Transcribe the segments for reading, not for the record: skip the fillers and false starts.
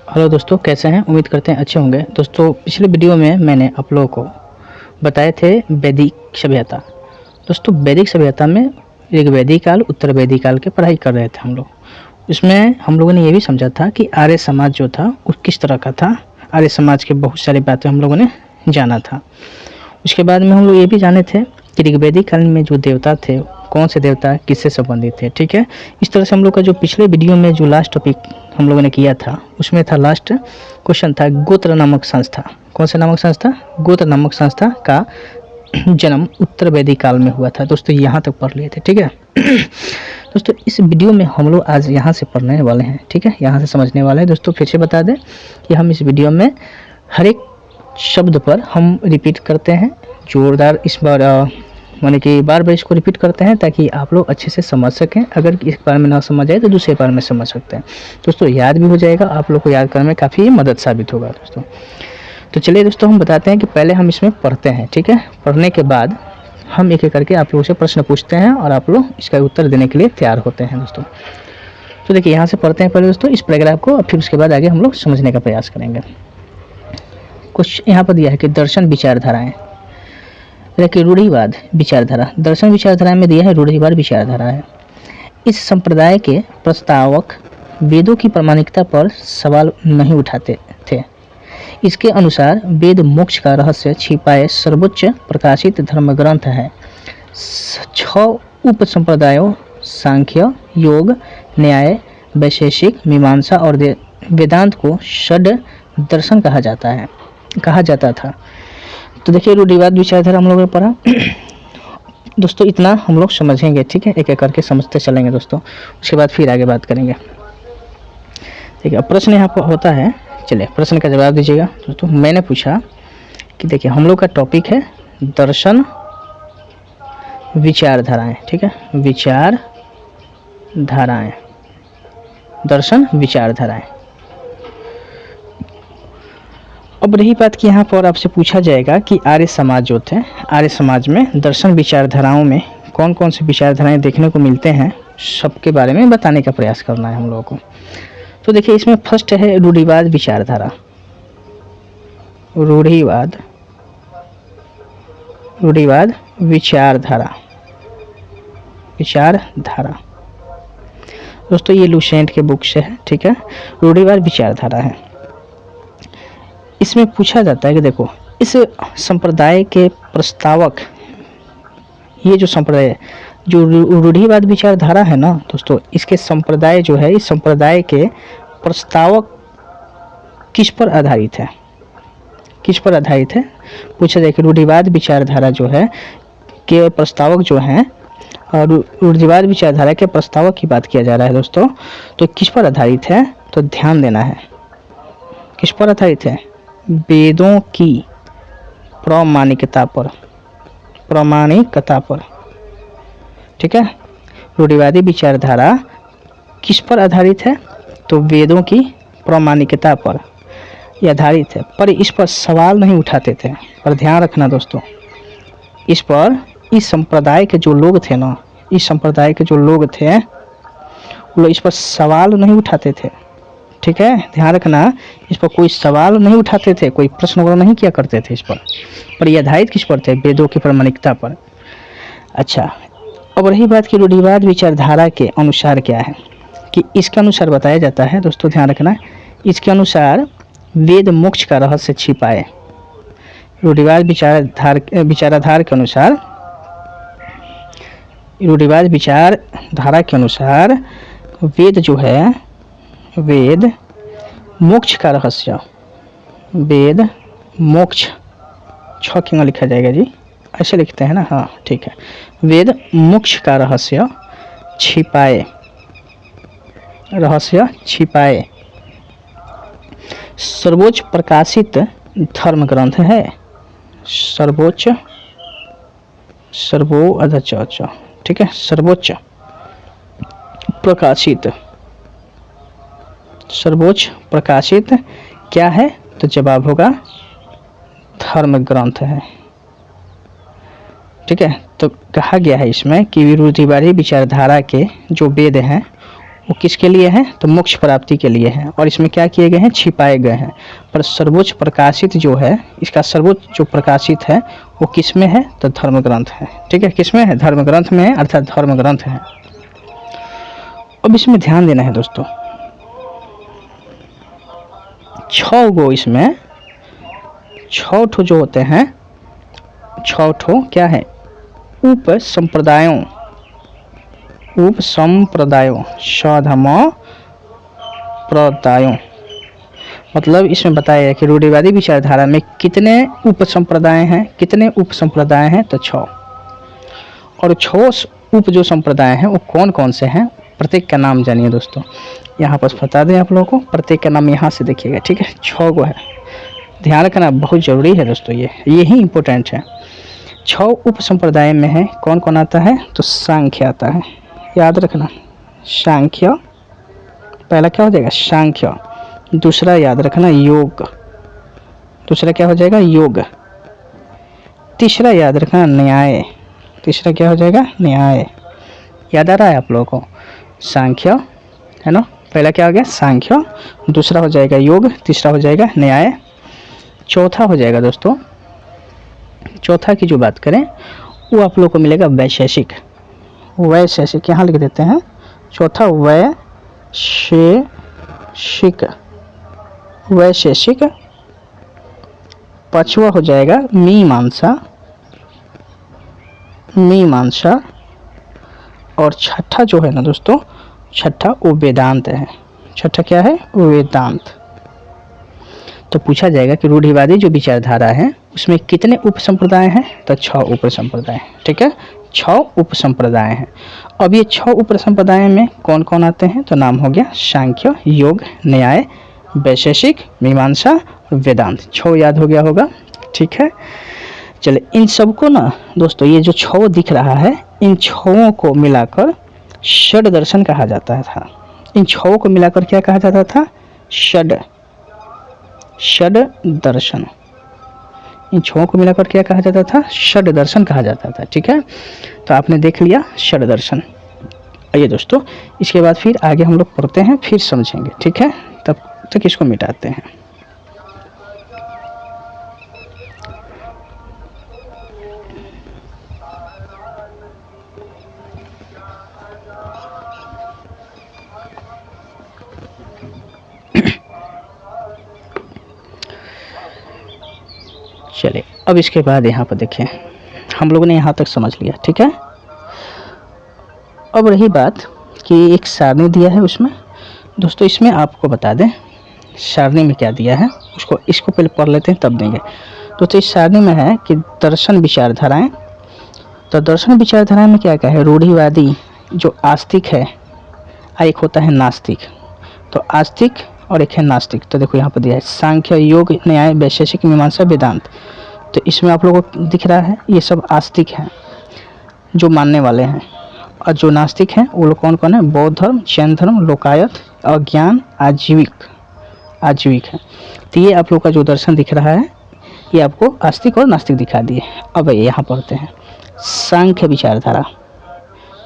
Hello दोस्तों, कैसे हैं? उम्मीद करते हैं अच्छे होंगे। दोस्तों, पिछले वीडियो में मैंने आप लोगों को बताए थे वैदिक सभ्यता। दोस्तों, वैदिक सभ्यता में ऋग्वैदिक काल, उत्तर वैदिक काल की पढ़ाई कर रहे थे हम लोग। इसमें हम लोगों ने ये भी समझा था कि आर्य समाज जो था वो किस तरह का था। आर्य समाज के बहुत सारी बातें हम लोगों ने जाना था। उसके बाद में हम लोग ये भी जाने थे कि ऋग्वैदिक काल में जो देवता थे, कौन से देवता किससे संबंधित थे। ठीक है, इस तरह से हम लोग का जो पिछले वीडियो में जो लास्ट टॉपिक हम लोगों ने किया था, उसमें था लास्ट क्वेश्चन था गोत्र नामक संस्था। कौन सा नामक संस्था? गोत्र नामक संस्था का जन्म उत्तर वैदिक काल में हुआ था। दोस्तों, यहाँ तक पढ़ लिए थे। ठीक है दोस्तों, इस वीडियो में हम लोग आज यहाँ से पढ़ने वाले हैं। ठीक है, यहाँ से समझने वाले हैं। दोस्तों, फिर से बता दें कि हम इस वीडियो में हर एक शब्द पर हम रिपीट करते हैं जोरदार। इस बार माने कि बार बार इसको रिपीट करते हैं ताकि आप लोग अच्छे से समझ सकें। अगर एक बार में ना समझ आए तो दूसरे बार में समझ सकते हैं। दोस्तों, याद भी हो जाएगा, आप लोग को याद करने में काफ़ी मदद साबित होगा। दोस्तों, तो चलिए दोस्तों, हम बताते हैं कि पहले हम इसमें पढ़ते हैं। ठीक है, पढ़ने के बाद हम एक एक करके आप लोगों से प्रश्न पूछते हैं और आप लोग इसका उत्तर देने के लिए तैयार होते हैं। दोस्तों, तो देखिए, यहाँ से पढ़ते हैं पहले दोस्तों इस पैराग्राफ को, और फिर उसके बाद आगे हम लोग समझने का प्रयास करेंगे। कुछ यहाँ पर दिया है कि दर्शन विचारधाराएं, कि रूढ़िवाद विचारधारा। दर्शन विचारधारा में दिया है रूढ़िवाद विचारधारा है। इस संप्रदाय के प्रस्तावक वेदों की प्रामाणिकता पर सवाल नहीं उठाते थे। इसके अनुसार वेद मोक्ष का रहस्य छिपाए सर्वोच्च प्रकाशित धर्म ग्रंथ है। 6 उप संप्रदायों सांख्य, योग, न्याय, वैशेषिक, मीमांसा और वेदांत को षड दर्शन कहा जाता था। तो देखिए, रूढ़िवाद विचारधारा हम लोगों ने पढ़ा। दोस्तों, इतना हम लोग समझेंगे। ठीक है, एक एक करके समझते चलेंगे दोस्तों, उसके बाद फिर आगे बात करेंगे। ठीक है, प्रश्न यहाँ पर होता है, चलिए प्रश्न का जवाब दीजिएगा। दोस्तों, मैंने पूछा कि देखिए, हम लोग का टॉपिक है दर्शन विचारधाराएं। ठीक है, विचारधाराएं, दर्शन विचारधाराएं। अब रही बात कि यहाँ पर आपसे पूछा जाएगा कि आर्य समाज जो थे, आर्य समाज में दर्शन विचारधाराओं में कौन कौन सी विचारधाराएं देखने को मिलते हैं, सबके बारे में बताने का प्रयास करना है हम लोगों को। तो देखिए, इसमें फर्स्ट है रूढ़िवाद विचारधारा। रूढ़िवाद विचारधारा दोस्तों, ये लुसेंट के बुक से है। ठीक है, रूढ़िवाद विचारधारा है। इसमें पूछा जाता है कि देखो, इस संप्रदाय के प्रस्तावक, ये जो संप्रदाय, जो रूढ़िवाद विचारधारा है ना दोस्तों, इसके संप्रदाय जो है, इस संप्रदाय के प्रस्तावक किस पर आधारित है? किस पर आधारित है? पूछा जाए कि रूढ़िवाद विचारधारा जो है के प्रस्तावक जो हैं, और रूढ़िवाद विचारधारा के प्रस्तावक की बात किया जा रहा है दोस्तों, तो किस पर आधारित है? तो ध्यान देना है, किस पर आधारित है? वेदों की प्रामाणिकता पर। ठीक है, रूढ़िवादी विचारधारा किस पर आधारित है? तो वेदों की प्रामाणिकता पर यह आधारित है, पर इस पर सवाल नहीं उठाते थे। पर ध्यान रखना दोस्तों, इस पर इस संप्रदाय के जो लोग थे ना, इस संप्रदाय के जो लोग थे वो लोग इस पर सवाल नहीं उठाते थे। ठीक है, ध्यान रखना, इस पर कोई सवाल नहीं उठाते थे, कोई प्रश्न वगैरह नहीं किया करते थे इस पर यह आधारित किस पर थे? वेदों की प्रामाणिकता पर। अच्छा, अब रही बात कि रूढ़िवाद विचारधारा के अनुसार क्या है, कि इसके अनुसार बताया जाता है दोस्तों, ध्यान रखना, इसके अनुसार वेद मोक्ष का रहस्य छिपाए। रूढ़िवाद विचारधारा के अनुसार, रूढ़िवाद विचारधारा के अनुसार वेद जो है, वेद मोक्ष का रहस्य, वेद मोक्ष, 6 क्यों लिखा जाएगा जी, ऐसे लिखते हैं ना, हाँ ठीक है, वेद मोक्ष का रहस्य छिपाए सर्वोच्च प्रकाशित धर्म ग्रंथ है। ठीक है, सर्वोच्च प्रकाशित क्या है? तो जवाब होगा धर्म ग्रंथ है। ठीक है, तो कहा गया है इसमें कि रूढ़िवादी विचारधारा के जो वेद हैं वो किसके लिए है, तो मोक्ष प्राप्ति के लिए है। और इसमें क्या किए गए हैं, छिपाए गए हैं। पर सर्वोच्च प्रकाशित जो है, इसका सर्वोच्च जो प्रकाशित है वो किस में है, तो धर्म ग्रंथ है। ठीक है, किस में है, धर्म ग्रंथ में है, अर्थात धर्म ग्रंथ है। अब इसमें ध्यान देना है दोस्तों, 6 गो इसमें 6 ठो जो होते हैं, 6 ठो क्या है, उप संप्रदायों, स्वधर्म प्रदायों। मतलब इसमें बताया है कि रूढ़िवादी विचारधारा में कितने उप संप्रदाय हैं, कितने उप संप्रदाय हैं, तो 6। और 6 उप जो संप्रदाय हैं वो कौन कौन से हैं, प्रत्येक का नाम जानिए दोस्तों। यहाँ पर बता दें आप लोगों को, प्रत्येक का नाम यहाँ से देखिएगा। ठीक है, 6 गो है, ध्यान रखना बहुत जरूरी है दोस्तों, यही इंपॉर्टेंट है। 6 उप संप्रदाय में है, कौन कौन आता है, तो सांख्य आता है, याद रखना। सांख्य पहला क्या हो जाएगा, सांख्य। दूसरा याद रखना योग, दूसरा क्या हो जाएगा, योग। तीसरा याद रखना न्याय, तीसरा क्या हो जाएगा, न्याय। याद आ रहा है आप लोगों को, सांख्य है ना, पहला क्या हो गया, सांख्य। दूसरा हो जाएगा योग, तीसरा हो जाएगा न्याय। चौथा हो जाएगा दोस्तों, चौथा की जो बात करें वो आप लोगों को मिलेगा वैशेषिक। वैशेषिक यहाँ लिख देते हैं, चौथा वैशेषिक, वैशेषिक। पांचवा हो जाएगा मीमांसा, मीमांसा। और छठा जो है ना दोस्तों, छठा वो वेदांत है। छठा क्या है, वेदांत। तो पूछा जाएगा कि रूढ़िवादी जो विचारधारा है उसमें कितने उप संप्रदाय हैं, तो 6 उप संप्रदाय। ठीक है, 6 उप संप्रदाय हैं। अब ये 6 उप संप्रदाय में कौन कौन आते हैं, तो नाम हो गया सांख्य, योग, न्याय, वैशेषिक, मीमांसा और वेदांत। 6 याद हो गया होगा। ठीक है, चले इन सबको ना दोस्तों, ये जो 6 दिख रहा है, इन 6 को मिलाकर षड दर्शन कहा जाता था। इन 6 को मिलाकर क्या कहा जाता था, षड दर्शन। इन 6 को मिलाकर क्या कहा जाता था, षड दर्शन कहा जाता था। ठीक है, तो आपने देख लिया षड दर्शन। आइए दोस्तों, इसके बाद फिर आगे हम लोग पढ़ते हैं, फिर समझेंगे। ठीक है, तब तक इसको मिटाते हैं। चलिए, अब इसके बाद यहाँ पर देखें, हम लोगों ने यहाँ तक समझ लिया। ठीक है, अब रही बात कि एक सारणी दिया है उसमें दोस्तों, इसमें आपको बता दें सारणी में क्या दिया है, इसको पहले पढ़ लेते हैं तब देंगे। दोस्तों इस सारणी में है कि दर्शन विचारधाराएं। तो दर्शन विचारधारा में क्या क्या है, रूढ़िवादी जो आस्तिक है, एक होता है नास्तिक। तो आस्तिक और एक है नास्तिक। तो देखो यहाँ पर दिया है सांख्य, योग, न्याय, वैशेषिक, मीमांसा, वेदांत। तो इसमें आप लोगों को दिख रहा है ये सब आस्तिक हैं जो मानने वाले हैं। और जो नास्तिक हैं वो लोग कौन कौन है, बौद्ध धर्म, जैन धर्म, लोकायत, अज्ञान, आजीविक है। तो ये आप लोग का जो दर्शन दिख रहा है ये आपको आस्तिक और नास्तिक दिखा दिए। अब यहाँ पढ़ते हैं सांख्य विचारधारा।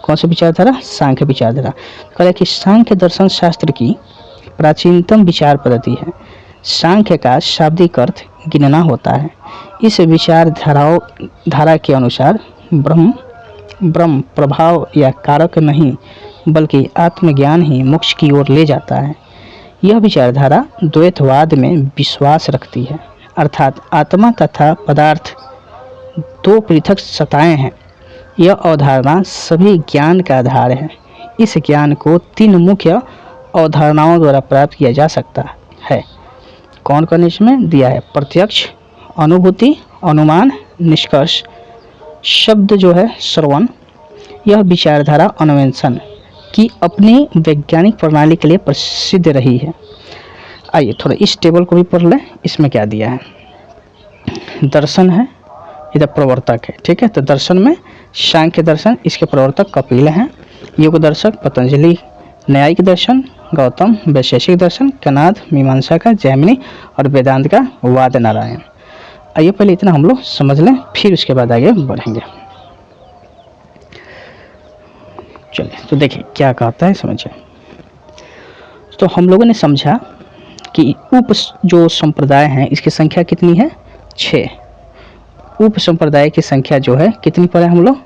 कौन सी विचारधारा, सांख्य विचारधारा। कहा कि सांख्य दर्शन शास्त्र की प्राचीनतम विचार पद्धति है। सांख्य का शाब्दिक अर्थ गिनना होता है। इस धारा के अनुसार ब्रह्म प्रभाव या कारक नहीं बल्कि आत्मज्ञान ही मोक्ष की ओर ले जाता है। यह विचारधारा द्वैतवाद में विश्वास रखती है, अर्थात आत्मा तथा पदार्थ 2 पृथक सत्ताएं हैं। यह अवधारणा सभी ज्ञान का आधार है। इस ज्ञान को 3 मुख्य अवधारणाओं द्वारा प्राप्त किया जा सकता है। कौन कौन इसमें दिया है, प्रत्यक्ष, अनुभूति, अनुमान, निष्कर्ष। शब्द जो है श्रवण। यह विचारधारा अन्वेषण की अपनी वैज्ञानिक प्रणाली के लिए प्रसिद्ध रही है। आइए थोड़ा इस टेबल को भी पढ़ लें। इसमें क्या दिया है, दर्शन है, इधर प्रवर्तक है। ठीक है, तो दर्शन में सांख्य दर्शन, इसके प्रवर्तक कपिल हैं। योग दर्शक पतंजलि, न्यायिक दर्शन गौतम, वैशेषिक दर्शन कनाद, मीमांसा का जैमिनी और वेदांत का वाद नारायण। आइए पहले इतना हम लोग समझ लें, फिर उसके बाद आगे बढ़ेंगे। चलिए तो देखिए क्या कहता है, समझिए। तो हम लोगों ने समझा कि उप जो संप्रदाय हैं इसकी संख्या कितनी है, 6। उप संप्रदाय की संख्या जो है कितनी पढ़े हम लोग,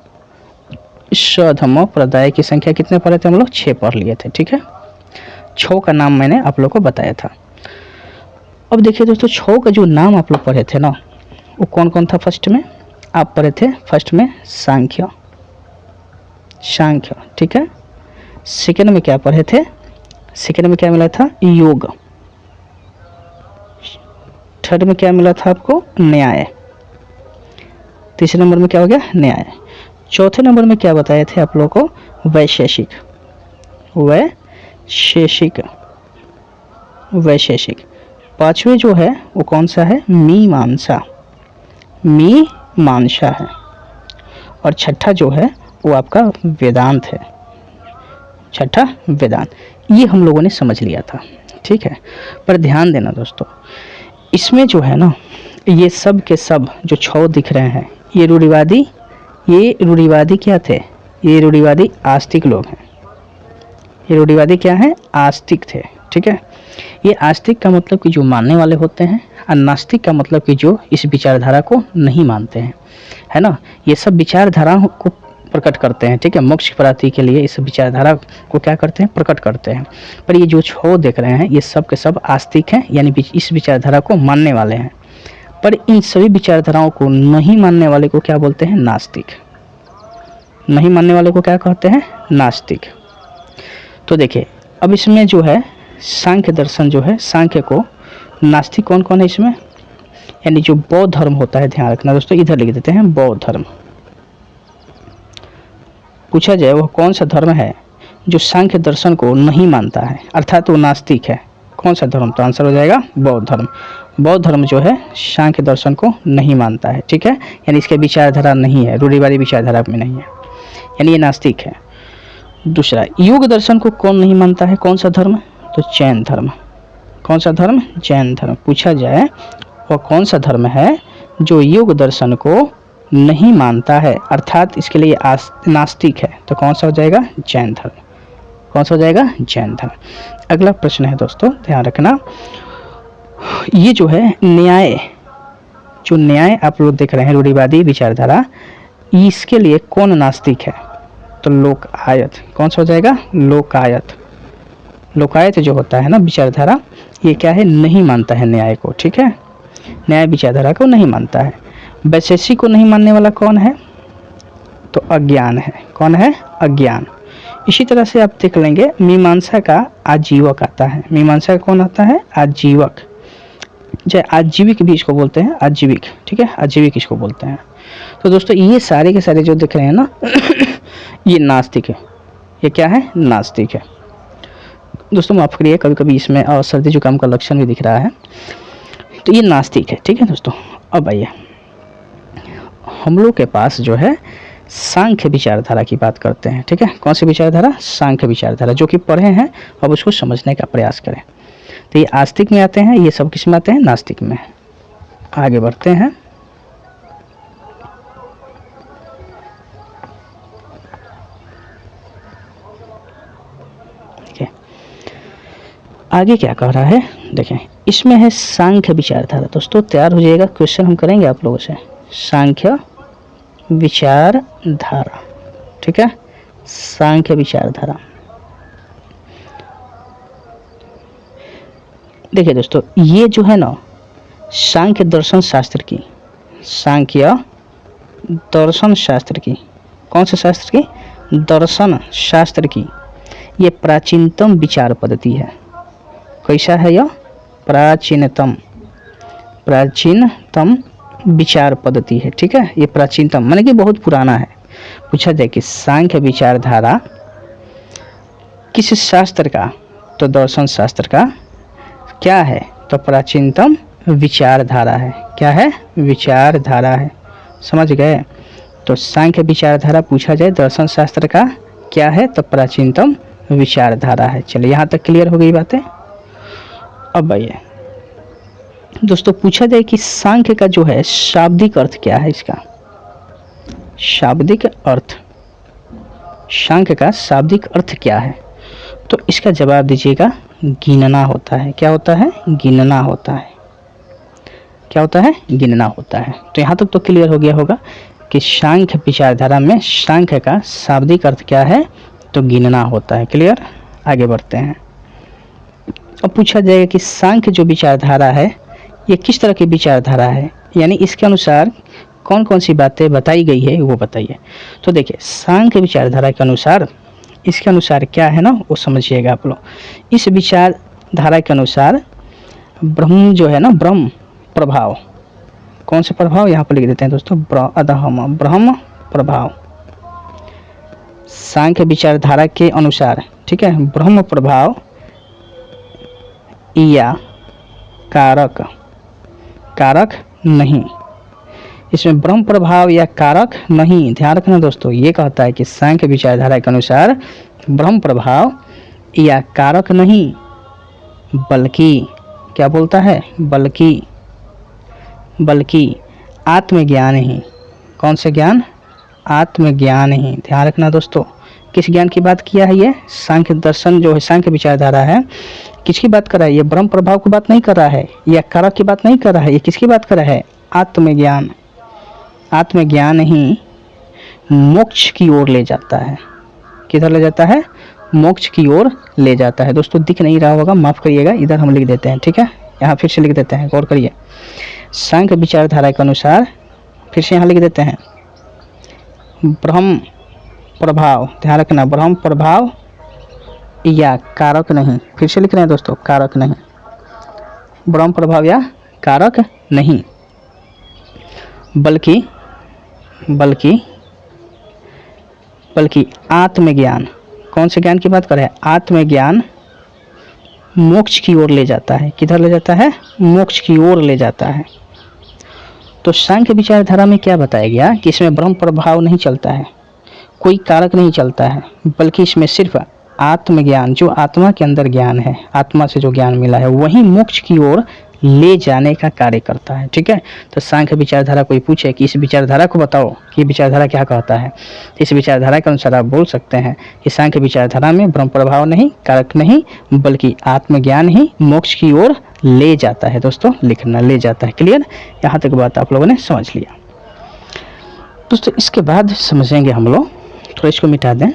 सधर्म प्रदाय की संख्या कितने पढ़े थे हम लोग, 6 पढ़ लिए थे। ठीक है, 6 का नाम मैंने आप लोग को बताया था। अब देखिए दोस्तों, 6 का जो नाम आप लोग पढ़े थे ना, वो कौन कौन था। फर्स्ट में आप पढ़े थे, फर्स्ट में सांख्य, सांख्य। ठीक है, सेकेंड में क्या पढ़े थे, सेकेंड में क्या मिला था, योग। थर्ड में क्या मिला था आपको, न्याय। तीसरे नंबर में क्या हो गया, न्याय। चौथे नंबर में क्या बताए थे आप लोगों को, वैशेषिक, वैशेषिक, वैशेषिक। पांचवें जो है वो कौन सा है, मीमांसा, मीमांसा है। और छठा जो है वो आपका वेदांत है, छठा वेदांत। ये हम लोगों ने समझ लिया था। ठीक है, पर ध्यान देना दोस्तों, इसमें जो है ना, ये सब के सब जो 6 दिख रहे हैं, ये रूढ़िवादी क्या थे, ये रूढ़िवादी आस्तिक लोग हैं। ये रूढ़िवादी क्या है, आस्तिक थे। ठीक है, ये आस्तिक का मतलब कि जो मानने वाले होते हैं, और नास्तिक का मतलब कि जो इस विचारधारा को नहीं मानते हैं, है ना। ये सब विचारधारा को प्रकट करते हैं। ठीक है, मोक्ष प्राप्ति के लिए इस विचारधारा को क्या करते हैं, प्रकट करते हैं। पर ये जो 6 देख रहे हैं, ये सब के सब आस्तिक हैं, यानी इस विचारधारा को मानने वाले हैं। पर इन सभी विचारधाराओं को नहीं मानने वाले को क्या बोलते हैं, नास्तिक। नहीं मानने वाले को क्या कहते हैं, नास्तिक। तो देखिए, अब इसमें जो है सांख्य दर्शन जो है, सांख्य को नास्तिक कौन कौन है इसमें, यानी जो बौद्ध धर्म होता है, ध्यान रखना दोस्तों, इधर लिख देते हैं बौद्ध धर्म। पूछा जाए वह कौन सा धर्म है जो सांख्य दर्शन को नहीं मानता है, अर्थात वो नास्तिक है, कौन सा धर्म, तो आंसर हो जाएगा बौद्ध धर्म। बौद्ध धर्म जो है सांख्य दर्शन को नहीं मानता है। ठीक है, यानी इसके विचारधारा नहीं है, रूढ़िवादी विचारधारा में नहीं है, यानी ये नास्तिक है। दूसरा, योग दर्शन को कौन नहीं मानता है, कौन सा धर्म, तो जैन धर्म। कौन सा धर्म, जैन धर्म। पूछा जाए वह कौन सा धर्म है जो योग दर्शन को नहीं मानता है, अर्थात इसके लिए नास्तिक है, तो कौन सा हो जाएगा, जैन धर्म। कौन सा हो जाएगा, जैन धर्म। अगला प्रश्न है दोस्तों, ध्यान रखना, ये जो है न्याय, जो न्याय आप लोग देख रहे हैं, रूढ़िवादी विचारधारा, इसके लिए कौन नास्तिक है, तो लोकायत। कौन सा हो जाएगा, लोकायत। लोकायत जो होता है ना विचारधारा, ये क्या है, नहीं मानता है न्याय को। ठीक है, न्याय विचारधारा को नहीं मानता है। वैशेषिक को नहीं मानने वाला कौन है, तो अज्ञान है। कौन है, अज्ञान। इसी तरह से आप देख लेंगे, मीमांसा का आजीवक आता है। मीमांसा का कौन आता है, आजीवक। जय आजीविक भी इसको बोलते हैं, आजीविक। ठीक है, आजीविक इसको बोलते हैं। तो दोस्तों ये सारे के सारे जो दिख रहे हैं ना ये नास्तिक है। ये क्या है, नास्तिक है। दोस्तों माफ करिए, कभी कभी इसमें सर्दी जुकाम का लक्षण भी दिख रहा है, तो ये नास्तिक है। ठीक है दोस्तों, अब आइए हम लोग के पास जो है सांख्य विचारधारा की बात करते हैं। ठीक है, कौन सी विचारधारा, सांख्य विचारधारा, जो कि पढ़े हैं, अब उसको समझने का प्रयास करें। तो ये आस्तिक में आते हैं, ये सब किस में आते हैं, नास्तिक में। आगे बढ़ते हैं। ठीक है, आगे क्या कह रहा है, देखें, इसमें है सांख्य विचारधारा। दोस्तों तैयार हो जाएगा, क्वेश्चन हम करेंगे आप लोगों से, सांख्य विचारधारा। ठीक है, सांख्य विचारधारा। देखिए दोस्तों, ये जो है ना सांख्य दर्शन शास्त्र की, सांख्य दर्शन शास्त्र की, कौन से शास्त्र की, दर्शन शास्त्र की, ये प्राचीनतम विचार पद्धति है। कैसा है यह, प्राचीनतम, प्राचीनतम विचार पद्धति है। ठीक है, ये प्राचीनतम माने कि बहुत पुराना है। पूछा जाए कि सांख्य विचारधारा किस शास्त्र का, तो दर्शन शास्त्र का क्या है, तो प्राचीनतम विचारधारा है। क्या है, विचारधारा है। समझ गए, तो सांख्य विचारधारा पूछा जाए दर्शन शास्त्र का क्या है, तो प्राचीनतम विचारधारा है। चलिए यहाँ तक क्लियर हो गई बातें। अब आइए दोस्तों, पूछा जाए कि सांख्य का जो है शाब्दिक अर्थ क्या है, इसका शाब्दिक अर्थ, सांख्य का शाब्दिक अर्थ क्या है, तो इसका जवाब दीजिएगा गिनना होता है। क्या होता है? गिनना होता है। क्या होता है? गिनना होता है। तो यहाँ तक तो क्लियर हो गया होगा कि सांख्य विचारधारा में सांख्य का शाब्दिक अर्थ क्या है? तो गिनना होता है। क्लियर? आगे बढ़ते हैं। अब पूछा जाएगा कि सांख्य जो विचारधारा है ये किस तरह की विचारधारा है, यानी इसके अनुसार कौन कौन सी बातें बताई गई है वो बताइए। तो देखिए, सांख्य विचारधारा के अनुसार, इसके अनुसार क्या है ना वो समझिएगा आप लोग। इस विचारधारा के अनुसार ब्रह्म जो है ना, ब्रह्म प्रभाव, कौन से प्रभाव यहाँ पर लिख देते हैं दोस्तों? ब्रह्म प्रभाव। सांख्य विचारधारा के अनुसार, ठीक है, ब्रह्म प्रभाव या कारक, कारक नहीं, इसमें ब्रह्म प्रभाव या कारक नहीं। ध्यान रखना दोस्तों, ये कहता है कि सांख्य विचारधारा के अनुसार ब्रह्म प्रभाव या कारक नहीं, बल्कि क्या बोलता है? बल्कि आत्मज्ञान ही। कौन से ज्ञान? आत्मज्ञान ही। ध्यान रखना दोस्तों, किस ज्ञान की बात किया है? ये सांख्य दर्शन जो है, सांख्य विचारधारा है, किसकी बात कर रहा है? ये ब्रह्म प्रभाव की बात नहीं कर रहा है या कारक की बात नहीं कर रहा है, ये किसकी बात कर रहा है? आत्मज्ञान। आत्मज्ञान ही मोक्ष की ओर ले जाता है। किधर ले जाता है? मोक्ष की ओर ले जाता है। दोस्तों दिख नहीं रहा होगा, माफ करिएगा, इधर हम लिख देते हैं, ठीक है, यहाँ फिर से लिख देते हैं, गौर करिए। सांख्य विचारधारा के अनुसार, फिर से यहाँ लिख देते हैं, ब्रह्म प्रभाव, ध्यान रखना, ब्रह्म प्रभाव या कारक नहीं। फिर से लिख रहे हैं दोस्तों, कारक नहीं, ब्रह्म प्रभाव या कारक नहीं, बल्कि आत्मज्ञान। कौन से ज्ञान की बात कर रहे हैं? आत्मज्ञान मोक्ष की ओर ले जाता है। किधर ले जाता है? मोक्ष की ओर ले जाता है। तो सांख्य विचारधारा में क्या बताया गया कि इसमें ब्रह्म प्रभाव नहीं चलता है, कोई कारक नहीं चलता है, बल्कि इसमें सिर्फ आत्मज्ञान, जो आत्मा के अंदर ज्ञान है, आत्मा से जो ज्ञान मिला है, वही मोक्ष की ओर ले जाने का कार्य करता है। ठीक है, तो सांख्य विचारधारा कोई पूछे कि इस विचारधारा को बताओ कि विचारधारा क्या कहता है, इस विचारधारा के अनुसार आप बोल सकते हैं कि सांख्य विचारधारा में ब्रह्म प्रभाव नहीं, कारक नहीं, बल्कि आत्मज्ञान ही मोक्ष की ओर ले जाता है। दोस्तों लिखना, ले जाता है। क्लियर? यहाँ तक बात आप लोगों ने समझ लिया। दोस्तों इसके बाद समझेंगे हम लोग, थोड़ा इसको मिटा दें।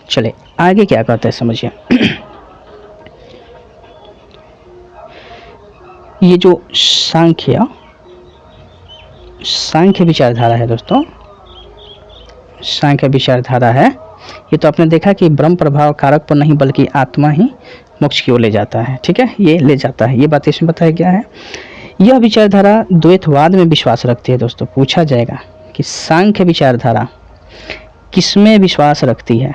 चले आगे क्या कहते हैं समझिए। ये जो सांख्य विचारधारा है दोस्तों, सांख्य विचारधारा है, ये तो आपने देखा कि ब्रह्म प्रभाव कारक पर नहीं बल्कि आत्मा ही मोक्ष की ओर ले जाता है। ठीक है, ये ले जाता है, ये बात इसमें बताया गया है। यह विचारधारा द्वैतवाद में विश्वास रखती है। दोस्तों पूछा जाएगा कि सांख्य विचारधारा किसमें विश्वास रखती है,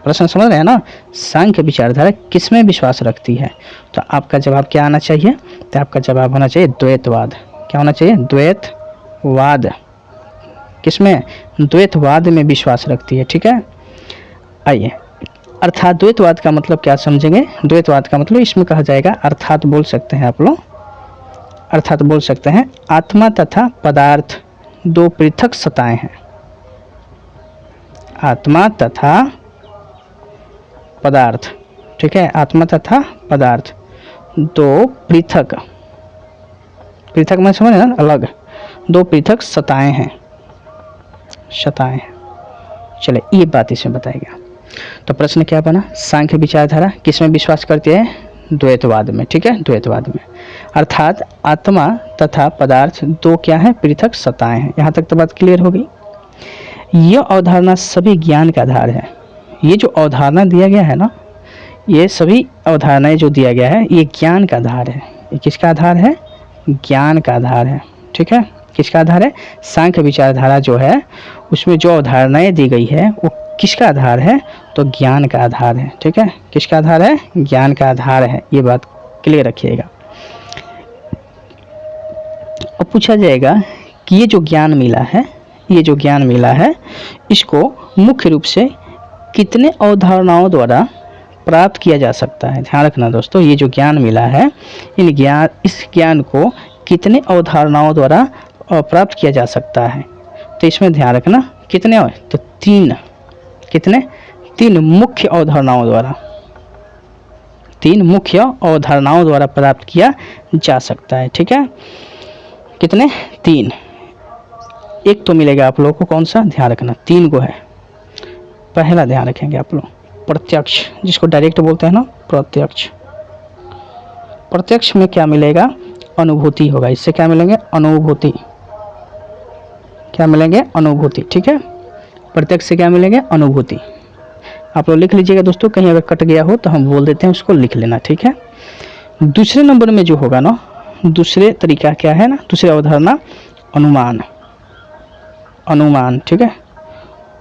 प्रश्न समझ रहे हैं ना, सांख्य विचारधारा किसमें विश्वास रखती है, तो आपका जवाब क्या आना चाहिए, तो आपका जवाब होना चाहिए द्वैतवाद। क्या होना चाहिए? द्वैतवाद। किसमें? द्वैतवाद में विश्वास रखती है। ठीक है, आइए, अर्थात द्वैतवाद का मतलब क्या समझेंगे। द्वैतवाद का मतलब इसमें कहा जाएगा, अर्थात बोल सकते हैं आप लोग, अर्थात बोल सकते हैं आत्मा तथा पदार्थ दो पृथक सत्ताएं हैं। आत्मा तथा पदार्थ, ठीक है, आत्मा तथा पदार्थ दो पृथक, पृथक में समझ ना, अलग, दो पृथक सत्ताएं हैं, सत्ताएं। चले ये बात इसमें बताएगा। तो प्रश्न क्या बना, सांख्य विचारधारा किसमें विश्वास करती है? द्वैतवाद में। ठीक है, द्वैतवाद में, अर्थात आत्मा तथा पदार्थ दो क्या है? पृथक सत्ताएं हैं। यहाँ तक तो बात क्लियर हो गई। यह अवधारणा सभी ज्ञान का आधार है। ये जो अवधारणा दिया गया है ना, ये सभी अवधारणाएं जो दिया गया है, ये ज्ञान का आधार है। ये किसका आधार है? ज्ञान का आधार है। ठीक है, किसका आधार है? सांख्य विचारधारा जो है उसमें जो अवधारणाएं दी गई है वो किसका आधार है? तो ज्ञान का आधार है। ठीक है, किसका आधार है? ज्ञान का आधार है। ये बात क्लियर रखिएगा। अब पूछा जाएगा कि ये जो ज्ञान मिला है, ये जो ज्ञान मिला है, इसको मुख्य रूप से कितने अवधारणाओं द्वारा प्राप्त किया जा सकता है? ध्यान रखना दोस्तों, ये जो ज्ञान मिला है, इस ज्ञान को कितने अवधारणाओं द्वारा प्राप्त किया जा सकता है। तो इसमें ध्यान रखना कितने हो, तो 3, कितने 3 मुख्य अवधारणाओं द्वारा, 3 मुख्य अवधारणाओं द्वारा प्राप्त किया जा सकता है। ठीक है, कितने 3, एक तो मिलेगा आप लोगों को, कौन सा, ध्यान रखना 3 को है। पहला ध्यान रखेंगे आप लोग प्रत्यक्ष, जिसको डायरेक्ट बोलते हैं ना, प्रत्यक्ष। प्रत्यक्ष में क्या मिलेगा, अनुभूति होगा। इससे क्या मिलेंगे, अनुभूति, क्या मिलेंगे, अनुभूति। ठीक है, प्रत्यक्ष से क्या मिलेंगे, अनुभूति। आप लोग लिख लीजिएगा दोस्तों, कहीं अगर कट गया हो तो हम बोल देते हैं, उसको लिख लेना। ठीक है, दूसरे नंबर में जो होगा ना, दूसरे तरीका क्या है ना, दूसरी अवधारणा अनुमान, अनुमान। ठीक है,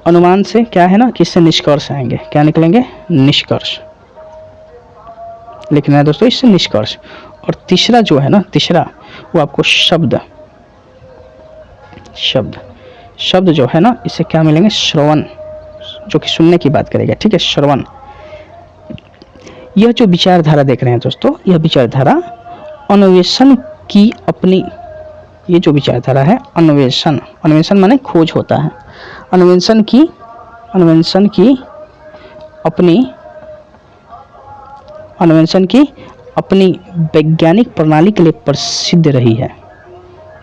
अनुमान से क्या है ना, किससे निष्कर्ष आएंगे, क्या निकलेंगे, निष्कर्ष लिखना है दोस्तों, इससे निष्कर्ष। और तीसरा जो है ना, तीसरा वो आपको शब्द, शब्द, शब्द जो है ना, इससे क्या मिलेंगे, श्रवण, जो कि सुनने की बात करेगा। ठीक है, श्रवण। यह जो विचारधारा देख रहे हैं दोस्तों, यह विचारधारा अन्वेषण की अपनी, ये जो विचारधारा है, अन्वेषण, अन्वेषण माने खोज होता है, अन्वेषण की, अन्वेषण की अपनी, अन्वेषण की अपनी वैज्ञानिक प्रणाली के लिए प्रसिद्ध रही है।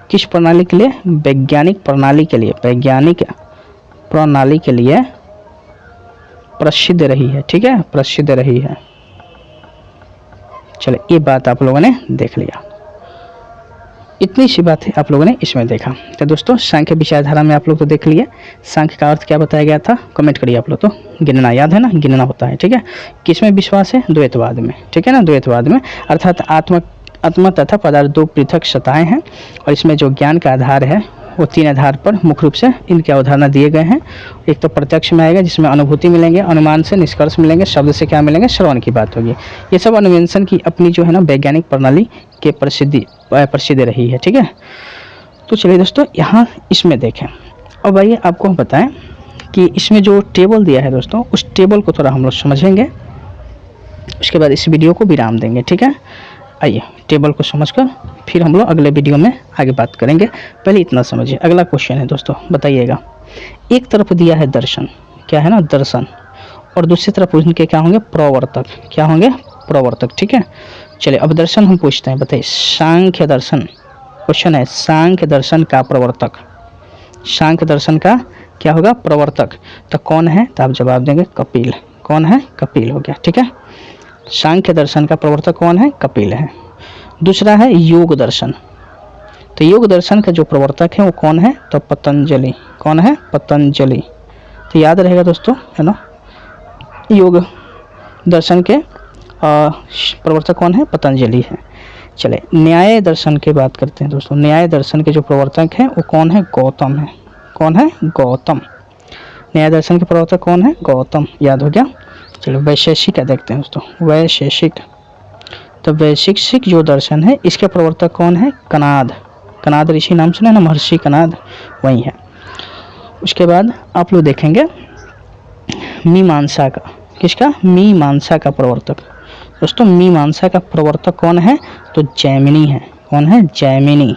किस प्रणाली के लिए, वैज्ञानिक प्रणाली के लिए, वैज्ञानिक प्रणाली के लिए प्रसिद्ध रही है। ठीक है, प्रसिद्ध रही है। चलो, ये बात आप लोगों ने देख लिया, इतनी सी बात है आप लोगों ने इसमें देखा। तो दोस्तों, सांख्य विचारधारा में आप लोग तो देख लिए, सांख्य का अर्थ क्या बताया गया था, कमेंट करिए आप लोग। तो गिनना याद है ना, गिनना होता है। ठीक है, किसमें विश्वास है, द्वैतवाद में। ठीक है ना, द्वैतवाद में, अर्थात आत्मा तथा पदार्थ 2 पृथक सत्ताएं हैं, और इसमें जो ज्ञान का आधार है वो 3 आधार पर मुख्य रूप से इनके अवधारणा दिए गए हैं। एक तो प्रत्यक्ष में आएगा, जिसमें अनुभूति मिलेंगे, अनुमान से निष्कर्ष मिलेंगे, शब्द से क्या मिलेंगे, श्रवण की बात होगी। ये सब अन्वेषण की अपनी जो है ना वैज्ञानिक प्रणाली के प्रसिद्ध रही है। ठीक है, तो चलिए दोस्तों, यहाँ इसमें देखें। अब आइए आपको हम बताएं कि इसमें जो टेबल दिया है दोस्तों, उस टेबल को थोड़ा हम लोग समझेंगे, उसके बाद इस वीडियो को विराम देंगे। ठीक है, आइए टेबल को समझकर फिर हम लोग अगले वीडियो में आगे बात करेंगे। पहले इतना समझिए। अगला क्वेश्चन है दोस्तों, बताइएगा, एक तरफ दिया है दर्शन, क्या है ना, दर्शन, और दूसरी तरफ उनके क्या होंगे, प्रवर्तक, क्या होंगे, प्रवर्तक। ठीक है, चलिए अब दर्शन हम पूछते हैं, बताइए, सांख्य दर्शन, क्वेश्चन है सांख्य दर्शन का प्रवर्तक, सांख्य दर्शन का क्या होगा, प्रवर्तक। तो कौन है, तो आप जवाब देंगे कपिल। कौन है, कपिल हो गया। ठीक है, सांख्य दर्शन का प्रवर्तक कौन है, कपिल है। दूसरा है योग दर्शन, तो योग दर्शन का जो प्रवर्तक है वो कौन है, तो पतंजलि। कौन है, पतंजलि। तो याद रहेगा दोस्तों, है ना, योग दर्शन के प्रवर्तक कौन है, पतंजलि है। चले न्याय दर्शन की बात करते हैं दोस्तों। न्याय दर्शन के जो प्रवर्तक हैं वो कौन है, गौतम है। कौन है, गौतम। न्याय दर्शन के प्रवर्तक कौन है, गौतम। याद हो गया। चलो वैशेषिक का देखते हैं दोस्तों, वैशेषिक। तो वैशेषिक जो दर्शन है इसके प्रवर्तक कौन है, कनाद। कनाद ऋषि नाम सुना ना, महर्षि कनाद, वही है। उसके बाद आप लोग देखेंगे मीमांसा का, किसका, मीमांसा का प्रवर्तक। दोस्तों मीमांसा का प्रवर्तक कौन है, तो जैमिनी है। कौन है, जैमिनी।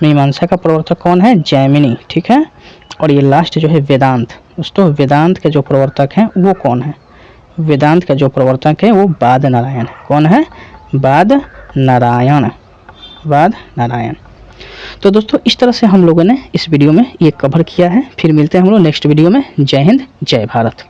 मीमांसा का प्रवर्तक कौन है, जैमिनी। ठीक है, और ये लास्ट जो है वेदांत। दोस्तों वेदांत के जो प्रवर्तक हैं वो कौन है, वेदांत का जो प्रवर्तक है वो बाद नारायण। कौन है, बाद नारायण, बाद नारायण। तो दोस्तों इस तरह से हम लोगों ने इस वीडियो में ये कवर किया है। फिर मिलते हैं हम लोग नेक्स्ट वीडियो में। जय हिंद, जय भारत।